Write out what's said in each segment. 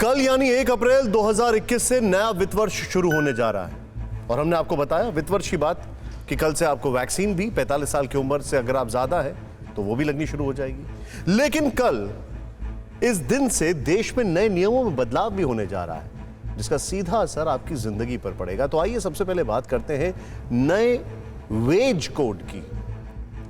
कल यानी 1 अप्रैल 2021 से नया वित्त वर्ष शुरू होने जा रहा है और हमने आपको बताया वित्त वर्ष की बात कि कल से आपको वैक्सीन भी 45 साल की उम्र से अगर आप ज्यादा है तो वो भी लगनी शुरू हो जाएगी। लेकिन कल इस दिन से देश में नए नियमों में बदलाव भी होने जा रहा है जिसका सीधा असर आपकी जिंदगी पर पड़ेगा। तो आइए सबसे पहले बात करते हैं नए वेज कोड की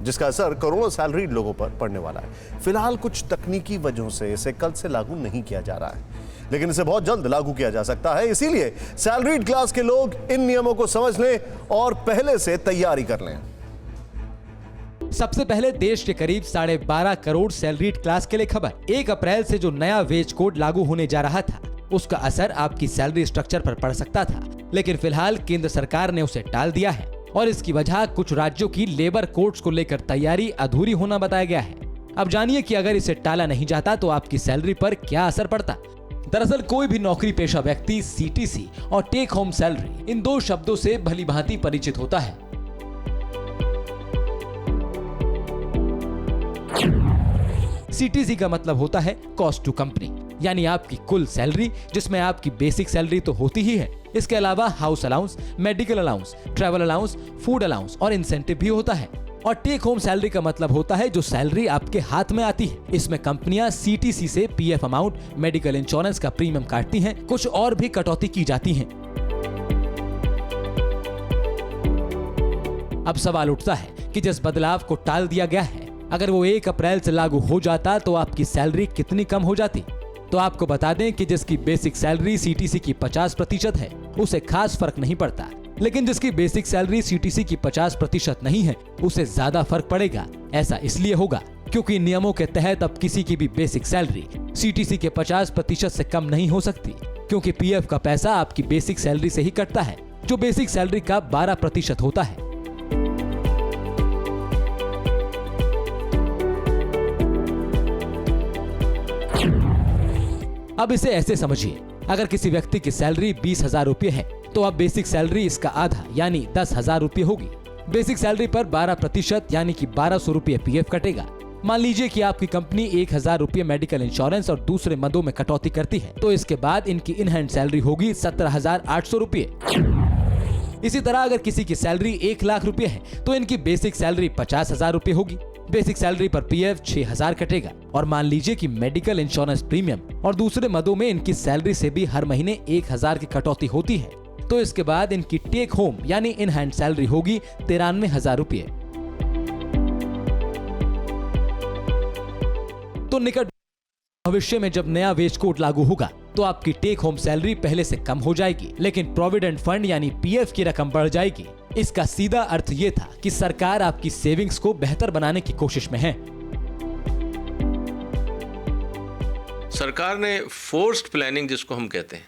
जिसका असर करोड़ों सैलरीड लोगों पर पड़ने वाला है। फिलहाल कुछ तकनीकी वजहों से इसे कल से लागू नहीं किया जा रहा है, लेकिन इसे बहुत जल्द लागू किया जा सकता है। इसीलिए सैलरीड क्लास के लोग इन नियमों को समझ लें और पहले से तैयारी कर लें। सबसे पहले देश के करीब 12.5 करोड़ सैलरीड क्लास के लिए खबर। 1 अप्रैल से जो नया वेज कोड लागू होने जा रहा था उसका असर आपकी सैलरी स्ट्रक्चर पर पड़ सकता था, लेकिन फिलहाल केंद्र सरकार ने उसे टाल दिया है और इसकी वजह कुछ राज्यों की लेबर कोड्स को लेकर तैयारी अधूरी होना बताया गया है। अब जानिए कि अगर इसे टाला नहीं जाता तो आपकी सैलरी पर क्या असर पड़ता। दरअसल कोई भी नौकरी पेशा व्यक्ति सीटीसी और टेक होम सैलरी इन दो शब्दों से भली भांति परिचित होता है। सीटीसी का मतलब होता है कॉस्ट टू कंपनी, यानी आपकी कुल सैलरी जिसमें आपकी बेसिक सैलरी तो होती ही है, इसके अलावा house allowance, medical allowance, travel allowance, food allowance और इंसेंटिव भी होता है। और टेक होम सैलरी का मतलब होता है जो सैलरी आपके हाथ में आती है। इसमें कंपनियां सीटीसी से पीएफ अमाउंट, मेडिकल इंश्योरेंस का प्रीमियम काटती हैं, कुछ और भी कटौती की जाती है। अब सवाल उठता है कि जिस बदलाव को टाल दिया गया है अगर वो 1 अप्रैल से लागू हो जाता तो आपकी सैलरी कितनी कम हो जाती। तो आपको बता दें कि जिसकी बेसिक सैलरी सीटीसी की 50% है उसे खास फर्क नहीं पड़ता, लेकिन जिसकी बेसिक सैलरी सीटीसी की 50% नहीं है उसे ज्यादा फर्क पड़ेगा। ऐसा इसलिए होगा क्योंकि नियमों के तहत अब किसी की भी बेसिक सैलरी सीटीसी के 50% से कम नहीं हो सकती, क्योंकि पीएफ का पैसा आपकी बेसिक सैलरी से ही कटता है जो बेसिक सैलरी का 12% होता है। अब इसे ऐसे समझिए, अगर किसी व्यक्ति की सैलरी 20,000 रुपये है तो अब बेसिक सैलरी इसका आधा यानी 10,000 रुपये होगी। बेसिक सैलरी पर 12% यानी कि 1,200 रुपये पीएफ कटेगा। मान लीजिए कि आपकी कंपनी 1,000 रुपये मेडिकल इंश्योरेंस और दूसरे मदों में कटौती करती है तो इसके बाद इनकी इन हैंड सैलरी होगी 17,800 रुपये। इसी तरह अगर किसी की सैलरी 1 लाख रुपये है तो इनकी बेसिक सैलरी 50,000 रुपये होगी। बेसिक सैलरी पर पीएफ 6,000 कटेगा और मान लीजिए कि मेडिकल इंश्योरेंस प्रीमियम और दूसरे मदों में इनकी सैलरी से भी हर महीने 1,000 की कटौती होती है तो इसके बाद इनकी टेक होम यानी इन हैंड सैलरी होगी 93,000 रुपये। तो निकट भविष्य में जब नया वेज कोड लागू होगा तो आपकी टेक होम सैलरी पहले से कम हो जाएगी, लेकिन प्रोविडेंट फंड यानी पीएफ की रकम बढ़ जाएगी। इसका सीधा अर्थ ये था कि सरकार आपकी सेविंग्स को बेहतर बनाने की कोशिश में है। सरकार ने फोर्स्ड प्लानिंग जिसको हम कहते हैं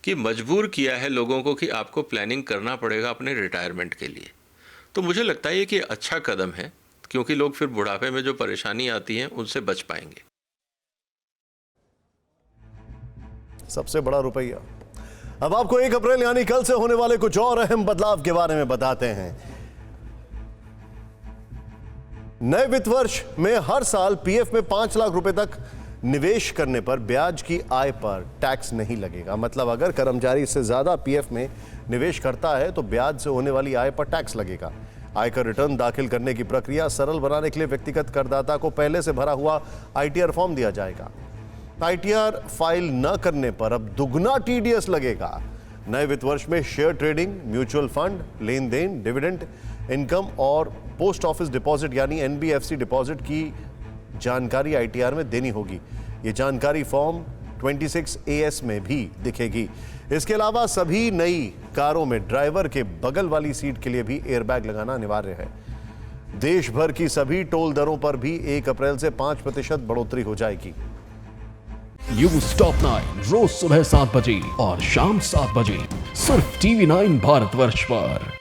कि मजबूर किया है लोगों को कि आपको प्लानिंग करना पड़ेगा अपने रिटायरमेंट के लिए। तो मुझे लगता है कि अच्छा कदम है क्योंकि लोग फिर बुढ़ापे में जो परेशानी आती है उनसे बच पाएंगे। सबसे बड़ा रुपया। अब आपको 1 अप्रैल यानी कल से होने वाले कुछ और अहम बदलाव के बारे में बताते हैं। नए वित्त वर्ष में हर साल पीएफ में 5 लाख रुपए तक निवेश करने पर ब्याज की आय पर टैक्स नहीं लगेगा। मतलब अगर कर्मचारी इससे ज्यादा पीएफ में निवेश करता है तो ब्याज से होने वाली आय पर टैक्स लगेगा। आयकर रिटर्न दाखिल करने की प्रक्रिया सरल बनाने के लिए व्यक्तिगत करदाता को पहले से भरा हुआ आईटीआर फॉर्म दिया जाएगा। आईटीआर फाइल न करने पर अब दुगना टीडीएस लगेगा। नए वित्त वर्ष में शेयर ट्रेडिंग, म्यूचुअल फंड, लेन देन, डिविडेंड इनकम और पोस्ट ऑफिस डिपॉजिट यानी एनबीएफसी डिपॉजिट की जानकारी आईटीआर में देनी होगी। ये जानकारी फॉर्म 26AS में भी दिखेगी। इसके अलावा सभी नई कारों में ड्राइवर के बगल वाली सीट के लिए भी एयरबैग लगाना अनिवार्य है। देश भर की सभी टोल दरों पर भी 1 अप्रैल से 5% बढ़ोतरी हो जाएगी। न्यूज़ टॉप 9 रोज सुबह 7 बजे और शाम 7 बजे सिर्फ TV9 भारतवर्ष पर।